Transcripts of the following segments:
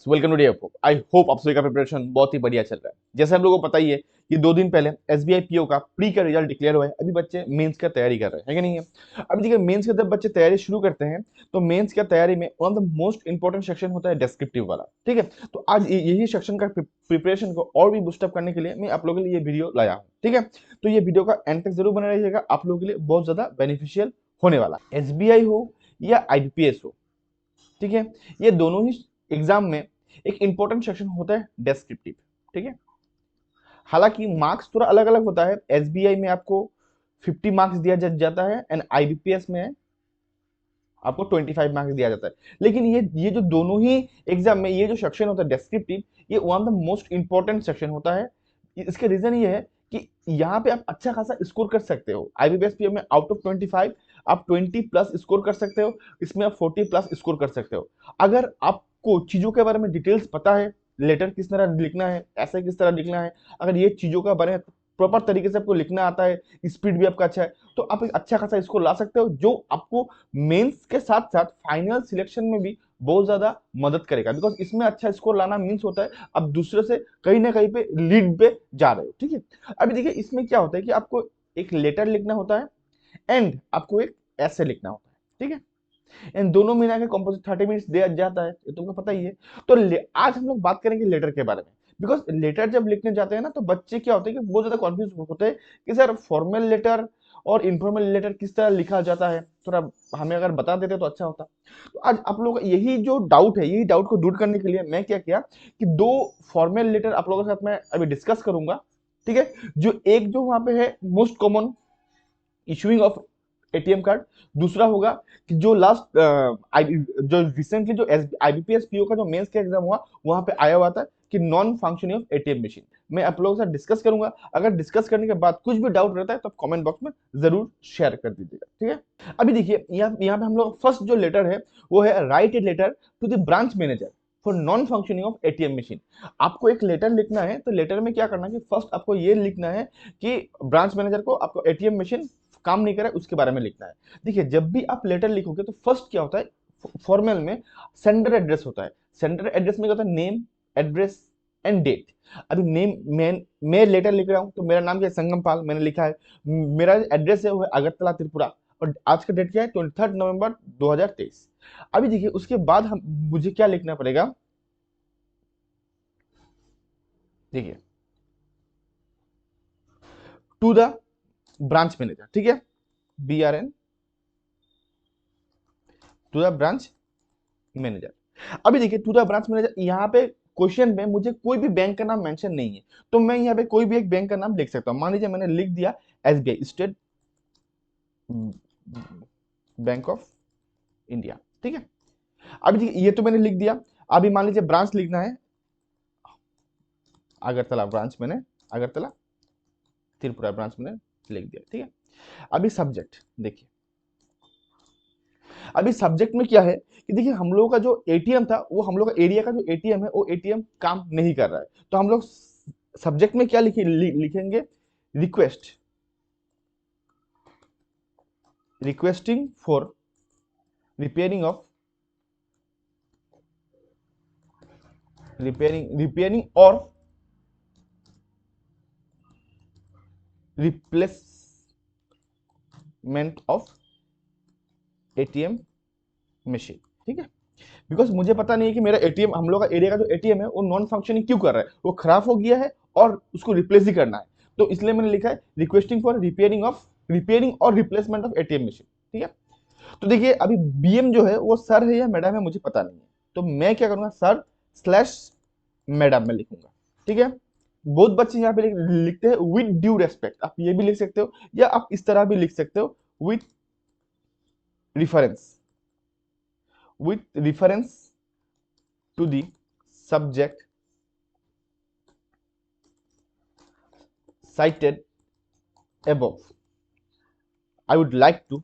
Friends, welcome today. I hope आप सभी का प्रिपरेशन बहुत ही बढ़िया चल रहा है। जैसे हम लोगों को पता ही है कि 2 दिन पहले एसबीआई पीओ का प्री का रिजल्ट डिक्लेयर हुआ है। अभी बच्चे मेंस का तैयारी कर रहे हैं, है कि नहीं है। अभी देखिए, मेंस की जब बच्चे तैयारी शुरू करते हैं तो मेंस की तैयारी में one of the most important section होता है डिस्क्रिप्टिव वाला। ठीक है, तो आज यही सेक्शन का प्रिपरेशन को और भी बूस्टअप करने के लिए मैं आप लोगों के लिए ये वीडियो लाया हूँ। ठीक है, तो ये वीडियो का एंड तक जरूर बना रहिएगा, आप लोगों के लिए बहुत ज्यादा बेनिफिशियल होने वाला। एसबीआई हो या आईबीपीएस हो, ठीक है, ये दोनों ही एग्जाम में एक इंपॉर्टेंट सेक्शन होता है डेस्क्रिप्टिव। ठीक है, हालांकि मार्क्स थोड़ा अलग अलग होता है। एसबीआई में आपको 50 मार्क्स दिया जाता है एंड आईबीपीएस में आपको 25 मार्क्स दिया जाता है। लेकिन ये जो दोनों ही एग्जाम में ये जो सेक्शन होता है डेस्क्रिप्टिव, ये one of the most important section होता है। इसके रीजन ये है कि यहाँ पे आप अच्छा खासा स्कोर कर सकते हो। आईबीपीएस पीओ में आउट ऑफ 25 आप 20 प्लस स्कोर कर सकते हो, इसमें आप 40 प्लस स्कोर कर सकते हो। अगर आपको चीजों के बारे में डिटेल्स पता है, लेटर किस तरह लिखना है, ऐसे किस तरह लिखना है, अगर ये चीजों का बारे में प्रॉपर तरीके से आपको लिखना आता है, स्पीड भी आपका अच्छा है, तो आप एक अच्छा खासा स्कोर ला सकते हो, जो आपको मेंस के साथ साथ फाइनल सिलेक्शन में भी बहुत ज्यादा मदद करेगा। बिकॉज इसमें अच्छा स्कोर लाना मीन्स होता है आप दूसरे से कहीं ना कहीं पे लीड पे जा रहे हो। ठीक है, अभी देखिए इसमें क्या होता है कि आपको एक लेटर लिखना होता है एंड आपको एक ऐसे लिखना होता है। ठीक है, इन दोनों मिला के कंपोजिट 30 मिनट्स दिया जाता है, ये तुमको पता ही है। तो आज हम लोग बात करेंगे लेटर के बारे में। बिकॉज लेटर जब लिखने जाते हैं ना, तो बच्चे क्या होते हैं कि बहुत ज्यादा कॉन्फ्यूज होते हैं कि सर फॉर्मल लेटर और इनफॉर्मल लेटर किस तरह लिखा जाता है, थोड़ा हमें अगर बता देते तो अच्छा होता। तो आज आप लोग यही जो डाउट है, यही डाउट को दूर करने के लिए मैं क्या किया कि 2 फॉर्मल लेटर आप लोगों के साथ मैं अभी डिस्कस करूंगा। ठीक है, जो वहां पे है most common issuing of ATM card, दूसरा होगा कि जो लास्ट जो रिसेंटली जो आईबीपीएस पीओ का जो मेंस का एग्जाम हुआ, वहां पे आया हुआ था कि non functioning of ATM machine. मैं आप लोगों के साथ डिस्कस करूंगा। अगर डिस्कस करने के बाद कुछ भी डाउट रहता है तो कमेंट बॉक्स में जरूर शेयर कर दीजिएगा। ठीक है, अभी देखिए यहाँ पे हम लोग फर्स्ट जो लेटर है वो है write a letter to the branch manager for non functioning of ATM machine. आपको एक लेटर लिखना है, तो लेटर में क्या करना है कि फर्स्ट आपको ये लिखना है कि ब्रांच मैनेजर को आपको एटीएम मशीन काम नहीं करे उसके बारे में लिखना है। देखिए, जब भी आप लेटर लिखोगे तो फर्स्ट क्या होता है, फॉर्मल में सेंडर एड्रेस होता है। सेंडर एड्रेस में क्या होता है, नेम, एड्रेस एंड डेट। अभी नेम मैं लेटर लिख रहा हूं तो मेरा नाम क्या है, संगम पाल, मैंने लिखा है। मेरा एड्रेस है वो है अगरतला त्रिपुरा, और आज का डेट क्या है, 23 नवंबर 2023। अभी देखिए उसके बाद हम मुझे क्या लिखना पड़ेगा, देखिए टू द ब्रांच मैनेजर। ठीक है, BRN to the branch manager. अभी देखिए टू द ब्रांच मैनेजर, यहाँ पे क्वेश्चन में मुझे कोई भी बैंक का नाम मेंशन नहीं है, तो मैं यहाँ पे कोई भी एक बैंक का नाम लिख सकता हूँ। मान लीजिए मैंने लिख दिया SBI, state bank of India. ठीक है, अभी देखिए ये तो मैंने लिख दिया। अभी मान लीजिए ब्रांच लिखना है अगरतला, ब्रांच मैंने अगरतला त्रिपुरा ब्रांच मैंने लिख दिया। ठीक है, अभी सब्जेक्ट देखिए, अभी सब्जेक्ट में क्या है कि देखिए हम लोगों का जो एटीएम था, वो हम लोग का एरिया का जो एटीएम है वो एटीएम काम नहीं कर रहा है। तो हम लोग सब्जेक्ट में क्या लिखेंगे, रिक्वेस्ट, रिक्वेस्टिंग फॉर रिपेयरिंग और रिप्लेसमेंट ऑफ एटीएम मशीन। ठीक है, बिकॉज मुझे पता नहीं है कि मेरा एटीएम, हम लोग का एरिया का जो एटीएम है वो नॉन फंक्शनिंग क्यों कर रहा है, वो खराब हो गया है और उसको रिप्लेस ही करना है। तो इसलिए मैंने लिखा है रिक्वेस्टिंग फॉर रिपेयरिंग और रिप्लेसमेंट ऑफ एटीएम मशीन। ठीक है, तो देखिए अभी बीएम जो है वो सर है या मैडम है मुझे पता नहीं है, तो मैं क्या करूंगा, सर स्लैश मैडम में लिखूंगा। ठीक है, बहुत बच्चे यहाँ पे लिखते हैं विद ड्यू रेस्पेक्ट, आप ये भी लिख सकते हो या आप इस तरह भी लिख सकते हो, with reference, to the subject cited above, I would like to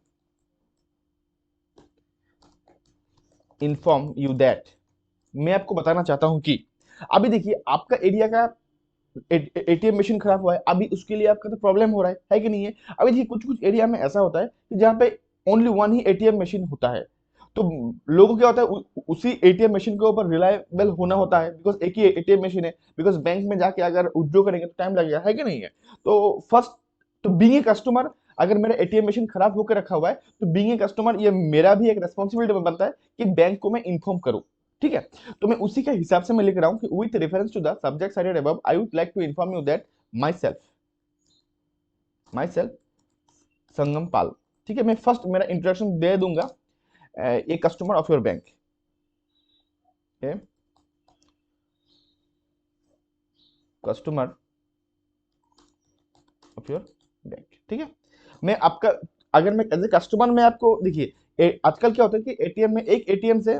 inform you that, मैं आपको बताना चाहता हूं कि अभी देखिए आपका एरिया का एटीएम मशीन खराब हुआ है, अभी उसके लिए आपका तो प्रॉब्लम हो रहा है कि नहीं है। अभी देखिए कुछ कुछ एरिया में ऐसा होता है कि जहाँ पे ओनली वन ही एटीएम मशीन होता है, तो लोगों को क्या होता है उसी एटीएम मशीन के ऊपर रिलायबल होना होता है, बिकॉज एक ही एटीएम मशीन है, बिकॉज बैंक में जाके अगर विड्रॉ करेंगे तो टाइम लगेगा, है कि नहीं है। तो फर्स्ट, तो बीइंग ए कस्टमर, अगर मेरा एटीएम मशीन खराब होकर रखा हुआ है तो बीइंग ए कस्टमर ये मेरा भी एक रेस्पॉन्सिबिलिटी बनता है कि बैंक को मैं इन्फॉर्म करूं। ठीक है, तो मैं उसी के हिसाब से मैं लिख रहा हूं कि with reference to the subject sided above I would like to inform you that myself Sangam पाल। ठीक है, मैं फर्स्ट मेरा इंट्रोडक्शन दे दूंगा, ए customer of your bank, customer of your bank. ठीक है, मैं आपका, अगर मैं एज ए कस्टमर में आपको देखिए, आजकल क्या होता है कि एटीएम में, एक एटीएम से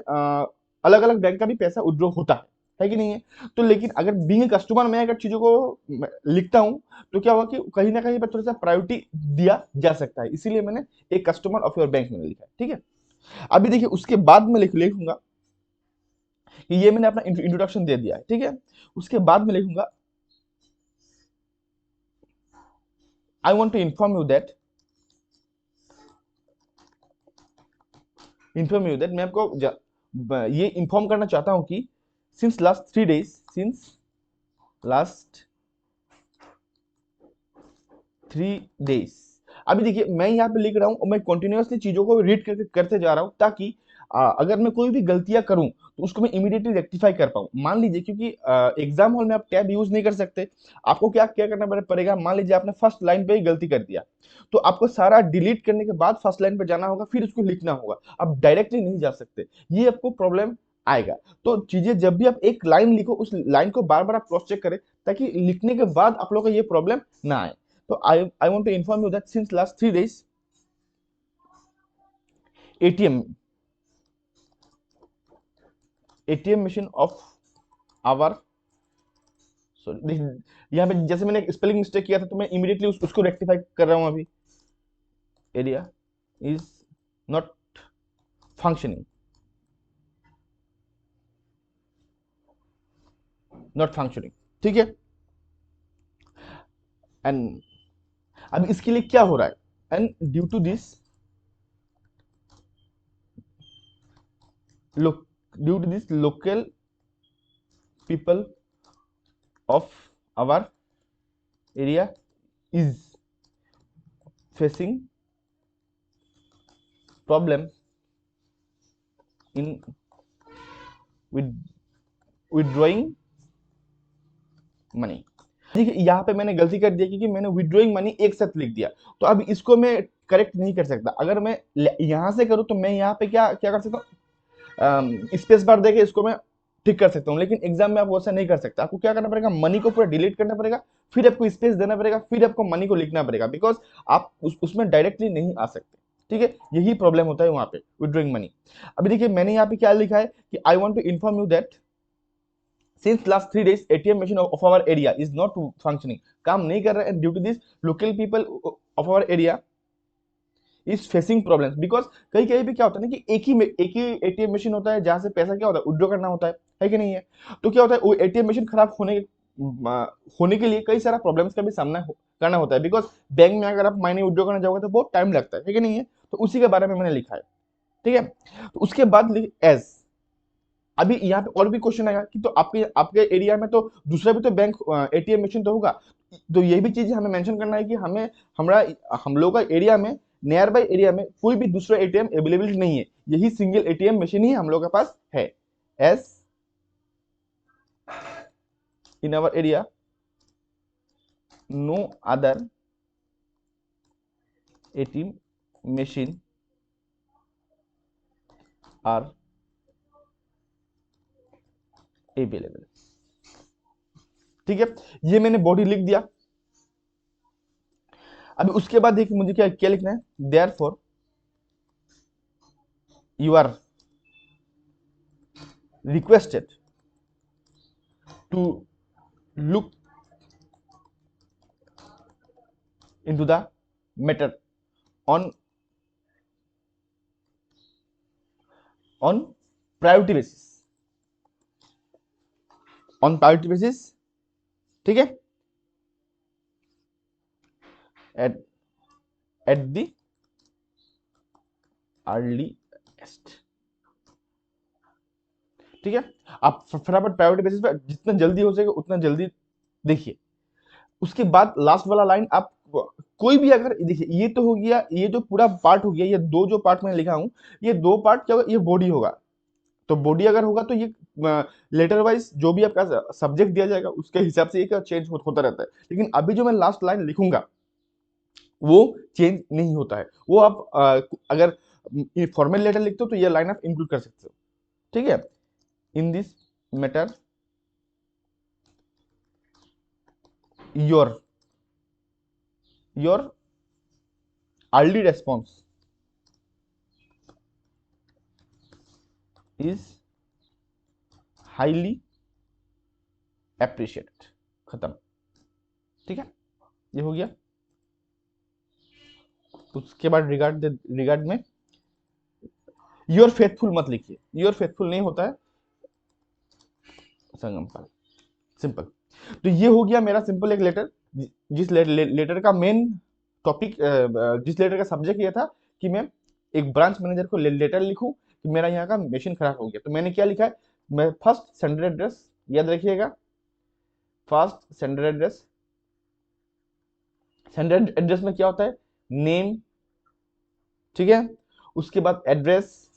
अलग अलग बैंक का भी पैसा विड्रॉ होता है कि नहीं है। तो लेकिन अगर बीइंग कस्टमर में अगर चीजों को लिखता हूं तो क्या होगा कि कहीं ना कहीं पर थोड़ा सा प्रायोरिटी दिया जा सकता है, इसीलिए मैंने एक कस्टमर ऑफ योर बैंक में लिखा है। ठीक है, अभी देखिए उसके बाद में लिखूंगा कि ये मैंने अपना इंट्रोडक्शन दे दिया है। ठीक है, उसके बाद में लिखूंगा I want to inform you that, मैं आपको ये इन्फॉर्म करना चाहता हूं कि सिंस लास्ट 3 डेज। अभी देखिए मैं यहाँ पे लिख रहा हूँ और मैं कंटिन्यूअसली चीजों को रीड करते जा रहा हूँ, ताकि अगर मैं कोई भी गलतियां करूं तो उसको मैं इमीडिएटली रेक्टिफाई कर पाऊं। मान लीजिए, क्योंकि एग्जाम हॉल में आप टैब यूज नहीं कर सकते, आपको क्या क्या करना पड़ेगा, मान लीजिए आपने फर्स्ट लाइन पे ही गलती कर दिया, तो आपको सारा डिलीट करने के बाद फर्स्ट लाइन पे जाना होगा, फिर उसको लिखना होगा, आप डायरेक्टली नहीं जा सकते, ये आपको प्रॉब्लम आएगा। तो चीजें जब भी आप एक लाइन लिखो, उस लाइन को बार बार आप क्रॉस चेक करें, ताकि लिखने के बाद आप लोग को ये प्रॉब्लम ना आए। So I want to inform you that since last 3 days, ATM ATM machine of our, sorry यहाँ पे जैसे मैंने स्पेलिंग मिस्टेक किया था तो मैं इमीडिएटली उसको रेक्टिफाई कर रहा हूँ अभी। Area is not functioning, not functioning. ठीक है, एंड अब इसके लिए क्या हो रहा है, and due to this local people of our area is facing problem in withdrawing money. देखिए यहाँ पे मैंने गलती कर दी क्योंकि मैंने विड्रॉइंग मनी एक साथ लिख दिया, तो अब इसको मैं करेक्ट नहीं कर सकता। अगर मैं यहाँ से करूँ तो मैं यहाँ पे क्या क्या कर सकता हूँ, स्पेस बार देके इसको मैं ठीक कर सकता हूँ, लेकिन एग्जाम में आप वैसा नहीं कर सकता। आपको क्या करना पड़ेगा, मनी को पूरा डिलीट करना पड़ेगा, फिर आपको स्पेस देना पड़ेगा, फिर आपको मनी को लिखना पड़ेगा, बिकॉज आप उसमें डायरेक्टली नहीं आ सकते। ठीक है, यही प्रॉब्लम होता है वहां पे विड्रॉइंग मनी। अभी देखिए मैंने यहाँ पे क्या लिखा है कि I want to inform you that since last 3 days ATM machine of our area is not functioning, काम नहीं कर रहा है, due to this local people of our area is facing problems, because कहीं कहीं पे क्या होता है ना कि एक ही एटीएम मशीन होता है जहां से पैसा क्या होता है विड्रॉ करना होता है कि नहीं है। तो क्या होता है वो एटीएम मशीन खराब होने के लिए कई सारा प्रॉब्लम्स का भी सामना करना होता है, बिकॉज बैंक में अगर आप मनी विड्रॉ करना चाहोगे तो बहुत टाइम लगता है कि नहीं है। तो उसी के बारे में मैंने लिखा है। ठीक है, तो उसके बाद एज, अभी यहाँ पे और भी क्वेश्चन आएगा कि तो आपके आपके एरिया में तो दूसरा भी तो बैंक एटीएम मशीन तो होगा, तो ये भी चीज हमें मेंशन करना है कि हमें हमारा हम लोग का एरिया में, नियर बाई एरिया में कोई भी दूसरा एटीएम अवेलेबल नहीं है, यही सिंगल एटीएम मशीन ही हम लोग के पास है। As in our area no other ATM machine are available. ठीक है, ये मैंने बॉडी लिख दिया। अभी उसके बाद देखिए मुझे क्या क्या लिखना है, therefore you are requested to look into the matter on on priority basis, on priority basis। ठीक है, at at the earliest। ठीक है, आप फटाफट प्रायोरिटी बेसिस पे जितना जल्दी हो सके उतना जल्दी देखिए। उसके बाद लास्ट वाला लाइन आप कोई भी अगर देखिए, ये तो हो गया, ये जो पूरा पार्ट हो गया, ये दो जो पार्ट मैंने लिखा हूं, ये दो पार्ट क्या होगा, ये बॉडी होगा। तो बॉडी अगर होगा तो ये लेटर वाइज जो भी आपका सब्जेक्ट दिया जाएगा उसके हिसाब से ये चेंज होता रहता है। लेकिन अभी जो मैं लास्ट लाइन लिखूंगा वो चेंज नहीं होता है। वो आप अगर फॉर्मल लेटर लिखते हो तो ये लाइन आप इंक्लूड कर सकते हो। ठीक है, in this matter your your early response is highly appreciated. खत्म। ठीक है, ये हो गया। उसके बाद रिगार्ड में योर फेथफुल मत लिखिए, योर फेथफुल नहीं होता है संगम पाल, सिंपल। तो ये हो गया मेरा सिंपल एक लेटर, जिस लेटर का मेन टॉपिक, जिस लेटर का सब्जेक्ट ये था कि मैं एक ब्रांच मैनेजर को लेटर लिखूं कि मेरा यहाँ का मशीन खराब हो गया। तो मैंने क्या लिखा है, मैं फर्स्ट सेंडर एड्रेस याद रखिएगा, first sender address. Sender address में क्या होता है, नेम, ठीक है, उसके बाद एड्रेस,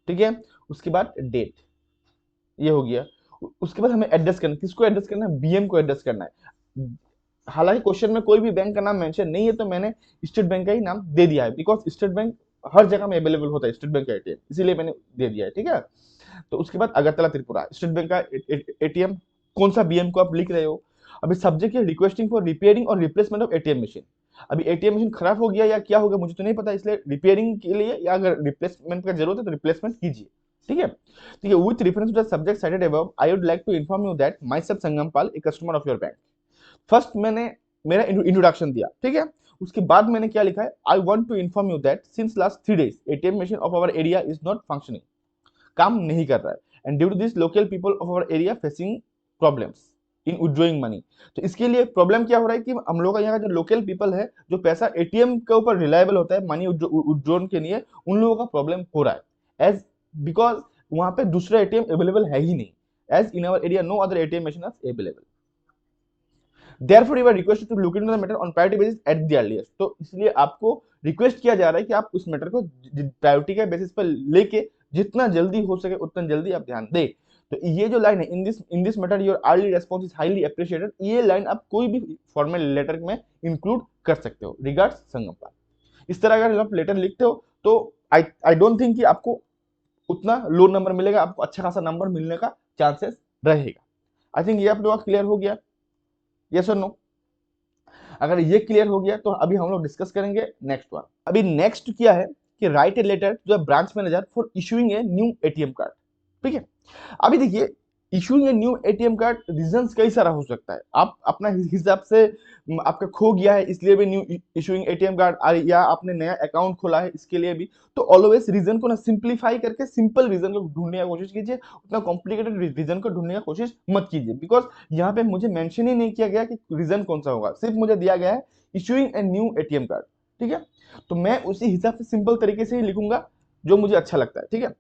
ठीक है, उसके बाद डेट, ये हो गया। उसके बाद हमें एड्रेस करना, किसको एड्रेस करना है, बीएम को एड्रेस करना है। हालांकि क्वेश्चन में कोई भी बैंक का नाम मेंशन नहीं है तो मैंने स्टेट बैंक का ही नाम दे दिया है, बिकॉज स्टेट बैंक हर जगह में अवेलेबल होता है, स्टेट बैंक का एटीएम, इसीलिए मैंने दे दिया है। ठीक है, तो उसके बाद अगरतला त्रिपुरा स्टेट बैंक का एटीएम, कौन सा बीएम को आप लिख रहे हो। अभी सब्जेक्ट है रिक्वेस्टिंग फॉर रिपेयरिंग और रिप्लेसमेंट ऑफ एटीएम मशीन। अभी एटीएम मशीन खराब हो गया या क्या हो गया मुझे तो नहीं पता, इसलिए रिपेयरिंग के लिए या अगर रिप्लेसमेंट का जरूरत है तो रिप्लेसमेंट कीजिए। ठीक है, ठीक है, with reference to the subject cited above I would like to inform you that myself Sangam Pal a customer of your bank. First मैंने मेरा इंट्रोडक्शन दिया, ठीक है। उसके बाद मैंने क्या लिखा है, I want to inform you that since last 3 days ATM machine of our area is not functioning, काम नहीं कर रहा है, and due to this local people of our area facing problems in withdrawing money. तो इसके लिए problem क्या हो रहा है कि हम लोग का यहाँ का जो लोकल पीपल है, जो पैसा एटीएम के ऊपर रिलायबल होता है मनी विड्रॉन के लिए, उन लोगों का प्रॉब्लम हो रहा है, एज बिकॉज वहां पे दूसरा एटीएम अवेलेबल है ही नहीं, as in our area no other ATM machine are available. Therefore, you are requested to look into the matter on priority basis at the earliest। तो इसलिए आपको रिक्वेस्ट किया जा रहा है कि आप उस मैटर को प्रायोरिटी के बेसिस पर लेके जितना जल्दी हो सके उतना जल्दी आप ध्यान दें। तो ये जो लाइन है, in this matter your early response is highly appreciated, ये लाइन आप कोई भी फॉर्मल लेटर में इंक्लूड कर सकते हो। रिगार्ड्स संगम पाल। इस तरह अगर आप लेटर लिखते हो तो आई डोंट थिंक कि आपको उतना लो नंबर मिलेगा, आपको अच्छा खासा नंबर मिलने का चांसेस रहेगा। आई थिंक ये आप लोग क्लियर हो गया, यस और नो। अगर ये क्लियर हो गया तो अभी हम लोग डिस्कस करेंगे नेक्स्ट वन। अभी नेक्स्ट क्या है कि write a letter to the branch manager for issuing a new ATM card. ठीक है, अभी देखिए issuing a new ATM card reasons कई सारा हो सकता है, आप अपना हिसाब से आपका खो गया है इसलिए भी न्यू इशूइंग एटीएम कार्ड, या आपने नया अकाउंट खोला है इसके लिए भी। तो ऑलवेज रीजन को ना सिंप्लीफाई करके सिंपल रीजन को ढूंढने की कोशिश कीजिए, उतना कॉम्प्लिकेटेड रीजन को ढूंढने की कोशिश मत कीजिए, बिकॉज यहाँ पे मुझे मेंशन ही नहीं किया गया कि रीजन कौन सा होगा, सिर्फ मुझे दिया गया है issuing a new ATM card. ठीक है, तो मैं उसी हिसाब से सिंपल तरीके से ही लिखूंगा जो मुझे अच्छा लगता है। ठीक है,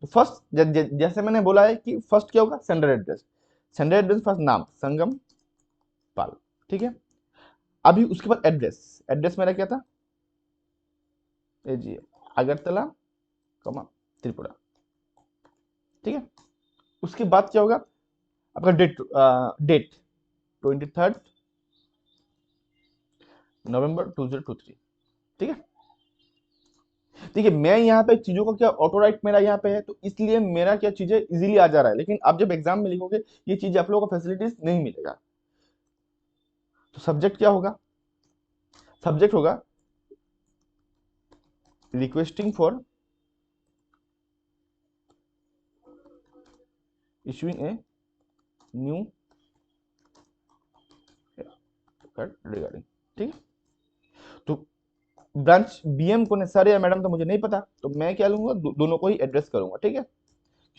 तो फर्स्ट जैसे मैंने बोला है कि फर्स्ट क्या होगा, sender address. Sender address first नाम संगम पाल। ठीक है, अभी उसके बाद एड्रेस, एड्रेस मेरा क्या था, जी अगरतला कमा त्रिपुरा। ठीक है, उसके बाद क्या होगा आपका डेट 23 नवंबर 2023। ठीक है, ठीक है, मैं यहाँ पे चीजों का क्या ऑटो राइट मेरा यहाँ पे है तो इसलिए मेरा क्या चीजें इजीली आ जा रहा है, लेकिन आप जब एग्जाम में लिखोगे ये चीज आप लोगों को फैसिलिटीज नहीं मिलेगा। तो सब्जेक्ट क्या होगा, सब्जेक्ट होगा requesting for issuing a new card regarding. ठीक है, तो ब्रांच बीएम को ने सर या मैडम तो मुझे नहीं पता, तो मैं क्या लूंगा, दोनों को ही एड्रेस करूंगा। ठीक है,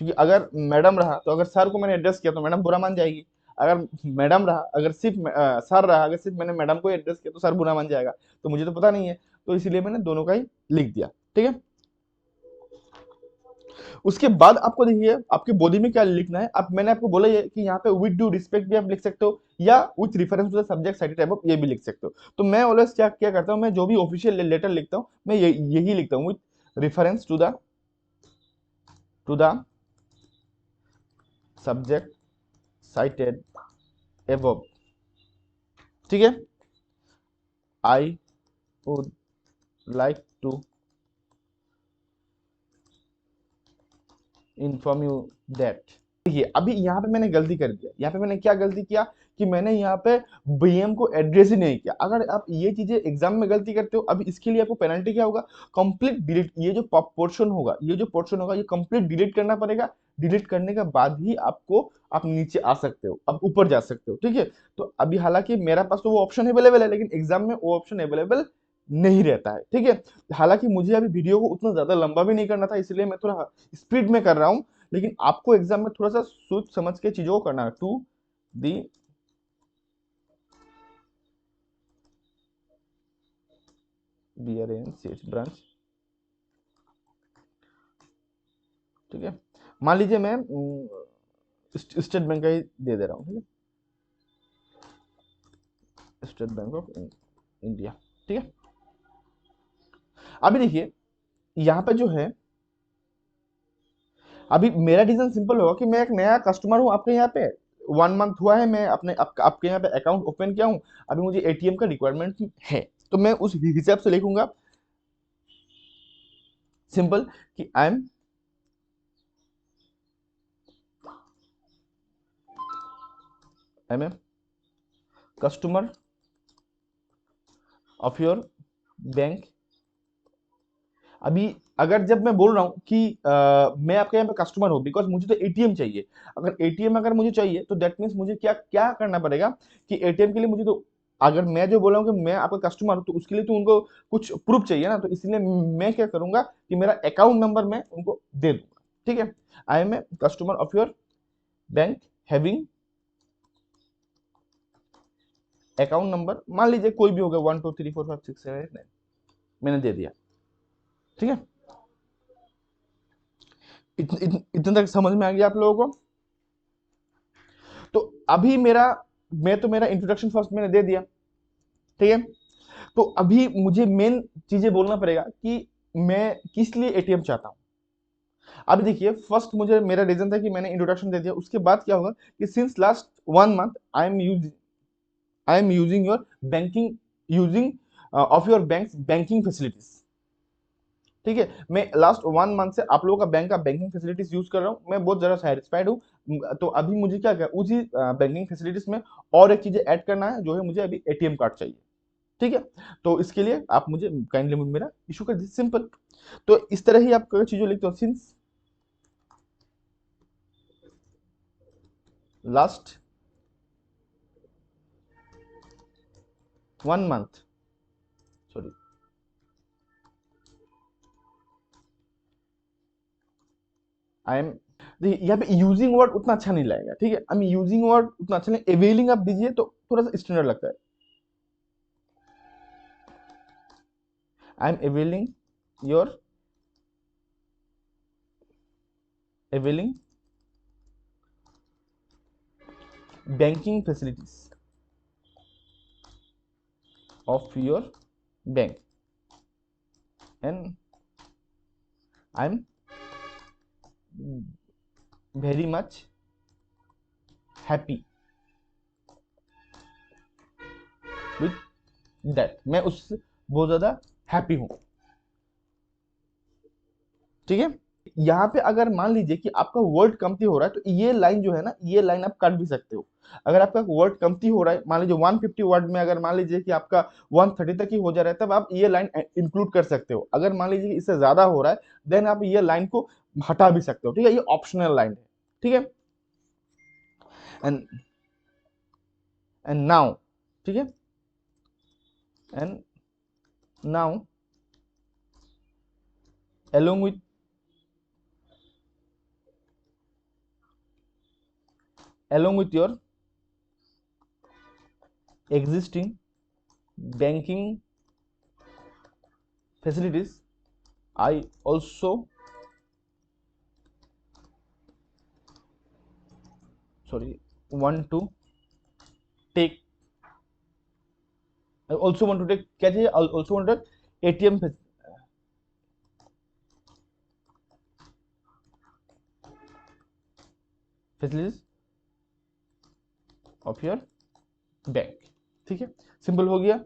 क्योंकि अगर मैडम रहा तो अगर सर को मैंने एड्रेस किया तो मैडम बुरा मान जाएगी, अगर मैडम रहा अगर सिर्फ सर रहा अगर सिर्फ मैंने मैडम को एड्रेस किया तो सर बुरा मान जाएगा, तो मुझे तो पता नहीं है, तो इसीलिए मैंने दोनों का ही लिख दिया। ठीक है, उसके बाद आपको देखिए आपके बॉडी में क्या लिखना है। आप मैंने आपको बोला ये कि यहाँ पे विद ड्यू रिस्पेक्ट भी आप लिख सकते हो या with reference to the subject cited above ये भी लिख सकते हो। तो मैं ऑलवेज क्या क्या करता हूँ, मैं जो भी ऑफिशियल लेटर लिखता हूँ मैं यही लिखता हूँ, with reference to the subject cited above. ठीक है, I would like to inform you that. देखिए अभी यहाँ पे मैंने गलती कर दिया, यहाँ पे मैंने क्या गलती किया कि मैंने यहाँ पे बीएम को एड्रेस ही नहीं किया। अगर आप ये चीजें एग्जाम में गलती करते हो, अभी इसके लिए आपको पेनल्टी क्या होगा, कंप्लीट डिलीट। ये जो पोर्शन होगा, ये कंप्लीट डिलीट करना पड़ेगा। डिलीट करने के बाद ही आपको आप नीचे आ सकते हो, आप ऊपर जा सकते हो। ठीक है, तो अभी हालांकि मेरा पास तो वो ऑप्शन अवेलेबल है, लेकिन एग्जाम में वो ऑप्शन अवेलेबल नहीं रहता है। ठीक है, हालांकि मुझे अभी वीडियो को उतना ज्यादा लंबा भी नहीं करना था, इसलिए मैं थोड़ा स्पीड में कर रहा हूँ। लेकिन आपको एग्जाम में थोड़ा सा सोच समझ के चीजों को करना है। To the BRAN CH branch. ठीक है, मान लीजिए मैं स्टेट बैंक का ही दे दे रहा हूँ। ठीक है, स्टेट बैंक ऑफ इंडिया। ठीक है, अभी देखिए यहाँ पे जो है, अभी मेरा डिसीजन सिंपल होगा कि मैं एक नया कस्टमर हूँ आपके यहाँ पे, 1 मंथ हुआ है मैं अपने आपके यहाँ पे अकाउंट ओपन किया हूँ। अभी मुझे एटीएम का रिक्वायरमेंट है, तो मैं उस हिसाब से लिखूंगा सिंपल कि I am a customer of your bank. अभी अगर जब मैं बोल रहा हूँ कि मैं आपके यहाँ पे कस्टमर हूँ, बिकॉज मुझे तो एटीएम चाहिए। अगर एटीएम अगर मुझे चाहिए तो दैट मीन्स मुझे क्या क्या करना पड़ेगा कि एटीएम के लिए मुझे तो, अगर मैं जो बोल रहा हूँ कि मैं आपका कस्टमर हूँ तो उसके लिए तो उनको कुछ प्रूफ चाहिए ना, तो इसलिए मैं क्या करूंगा कि मेरा अकाउंट नंबर मैं उनको दे दूंगा। ठीक है, I am a customer of your bank having account number, मान लीजिए कोई भी होगा 1 2 3 4 5 6 7 8 9, मैंने दे दिया। ठीक है, इतने तक समझ में आ गया आप लोगों को। तो अभी मेरा इंट्रोडक्शन फर्स्ट मैंने दे दिया। ठीक है, तो अभी मुझे मेन चीजें बोलना पड़ेगा कि मैं किस लिए एटीएम चाहता हूं। अभी देखिए फर्स्ट मुझे मेरा रीजन था कि मैंने इंट्रोडक्शन दे दिया, उसके बाद क्या होगा कि since last 1 month I am using your banking, using of your bank banking facilities. ठीक है, मैं लास्ट 1 मंथ से आप लोगों का बैंक का बैंकिंग फैसिलिटीज यूज कर रहा हूँ, मैं बहुत ज्यादा सेटिस्फाइड हूँ। तो अभी मुझे क्या क्या उसी बैंकिंग फैसिलिटीज में और एक चीजें ऐड करना है, जो है मुझे अभी एटीएम कार्ड चाहिए। ठीक है, तो इसके लिए आप मुझे काइंडली मेरा इशू कर दीजिए, सिंपल। तो इस तरह ही आप चीजों लिखते हो, since last 1 month, sorry I am, देखिए यहाँ पे यूजिंग वर्ड उतना अच्छा नहीं लगेगा। ठीक है, आई एम यूजिंग वर्ड उतना अच्छा नहीं, एवेलिंग आप दीजिए तो थोड़ा सा स्टैंडर्ड लगता है। I am availing your availing banking facilities of your bank and I am very much happy with that, मैं उससे बहुत ज्यादा हैप्पी हूं। ठीक है, यहाँ पे अगर मान लीजिए कि आपका वर्ड कमती हो रहा है तो ये लाइन जो है ना, ये लाइन आप काट भी सकते हो। अगर आपका वर्ड कमती हो रहा है, मान लीजिए 150 वर्ड में अगर मान लीजिए कि आपका 130 तक ही हो जा रहा है, तब आप ये लाइन इंक्लूड कर सकते हो। अगर मान लीजिए कि इससे ज्यादा हो रहा है, देन आप ये लाइन को हटा भी सकते हो। ठीक है, ये ऑप्शनल लाइन है। ठीक है, एंड एंड नाउ, ठीक है, and now along with your existing banking facilities, I also sorry, want to take, I also want to take, क्या चाहिए, I also want to take ATM facilities of your bank, ठीक है, simple हो गया।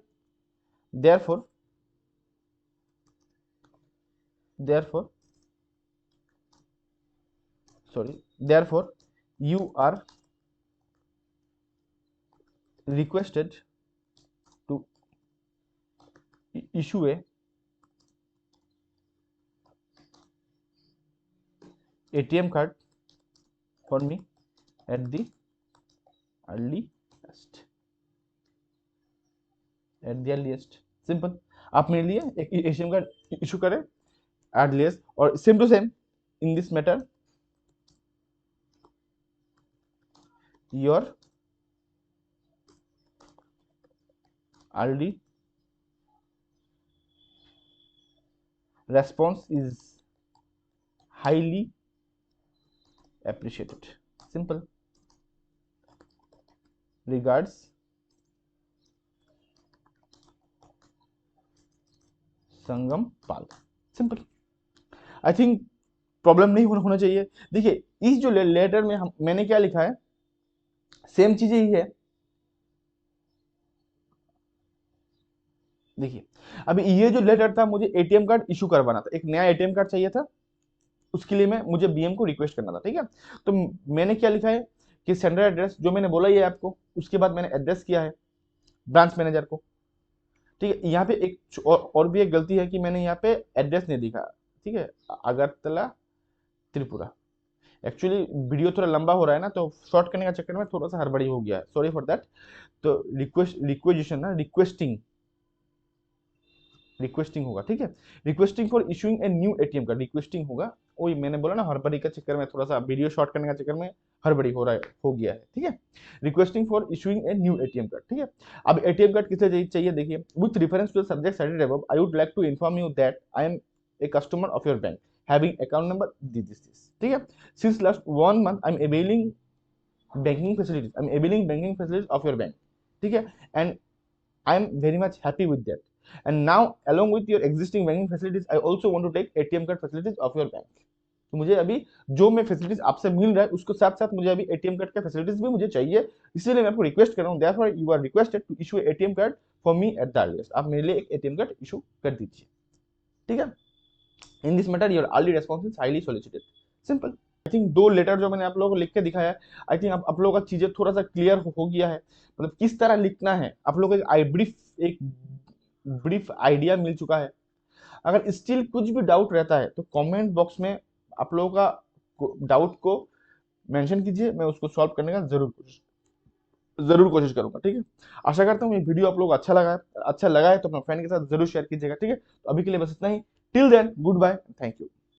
therefore therefore you are requested to issue a ATM card for me at the earliest, simple, आप मेरे लिए एक ATM कार्ड इशू करें अर्लीस्ट, और same to same in this matter your early response is highly appreciated. Simple. Regards, Sangam Pal. Simple. I think problem नहीं होना चाहिए। देखिए इस जो लेटर में मैंने क्या लिखा है, सेम चीजें ही है। देखिए अभी ये जो लेटर था, मुझे एटीएम कार्ड इशू करवाना था, एक नया एटीएम कार्ड चाहिए था, उसके लिए मुझे बीएम को रिक्वेस्ट करना था, ठीक है। तो मैंने क्या लिखा है कि सेंडर एड्रेस जो मैंने बोला ही है आपको, उसके बाद मैंने एड्रेस किया है ब्रांच मैनेजर को, ठीक है। यहाँ पे एक और भी एक गलती है कि मैंने यहाँ पे एड्रेस नहीं दिखा, ठीक है, अगरतला त्रिपुरा। एक्चुअली वीडियो थोड़ा लंबा हो रहा है ना, तो शॉर्ट करने का चक्कर में थोड़ा सा हड़बड़ी हो गया है, सॉरी फॉर दैट। तो रिक्वेजिशन ना, रिक्वेस्टिंग होगा, ठीक है, requesting for issuing a new ATM card, requesting होगा। वही मैंने बोला ना, हड़बड़ी का चक्कर में, थोड़ा सा वीडियो शॉर्ट करने का चक्कर में हड़बड़ी हो गया है, ठीक है। Requesting for issuing a new ATM card, ठीक है। अब एटीएम कार्ड किसे चाहिए, देखिए, with reference to the subject cited above, I would like to inform you that I am a customer of your bank having account number this, ठीक है। since last 1 month I'm availing banking facilities of your bank, ठीक है, and I'm very much happy with that, and now along with your existing banking facilities I also want to take ATM card facilities of your bank। तो मुझे अभी जो मैं facilities आपसे मिल रहा है उसके साथ साथ मुझे अभी एटीएम कार्ड का फैसिलिटीज भी मुझे चाहिए, इसलिए मैं आपको रिक्वेस्ट कर रहा हूँ, therefore you are requested to issue ATM card for me at the earliest। आप मेरे लिए एक एटीएम कार्ड इशू कर दीजिए, ठीक है। In this matter your early response is highly solicited. Simple. I think 2 letter जो मैंने आप लोगों को लिख के दिखाया है, आई थिंक आप लोगों का चीजें थोड़ा सा क्लियर हो गया है, मतलब किस तरह लिखना है आप लोगों को एक ब्रीफ आइडिया मिल चुका है। अगर स्टिल कुछ भी डाउट रहता है तो कमेंट बॉक्स में आप लोगों का डाउट को मेंशन कीजिए, मैं उसको सॉल्व करने का जरूर कोशिश करूंगा, ठीक है। आशा करता हूँ ये वीडियो आप लोग अच्छा लगा है तो अपने फ्रेंड के साथ जरूर शेयर कीजिएगा, ठीक है। तो अभी के लिए बस इतना ही। Till then goodbye, thank you.